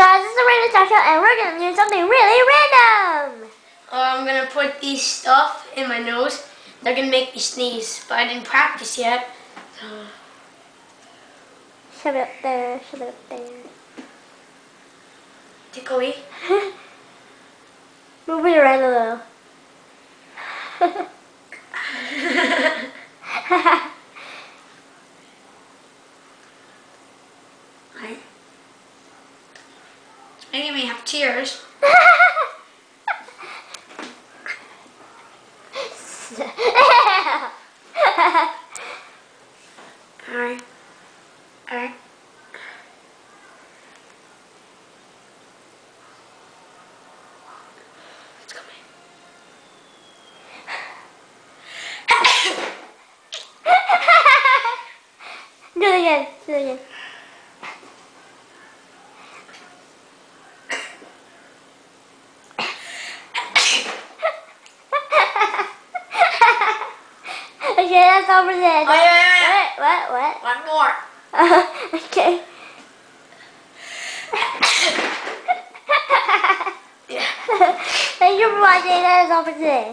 guys, this is a random talk show, and we're gonna do something really random. I'm gonna put these stuff in my nose. They're gonna make me sneeze, but I didn't practice yet. Shove it up there, shove it up there. Tickly. Move it around a little. Right. It's making me have tears. Alright. Alright. It's coming. Do it again, do it again. Okay, that's over there. Oh, yeah. What? One more. Okay. Yeah. Thank you for watching. That is all for today.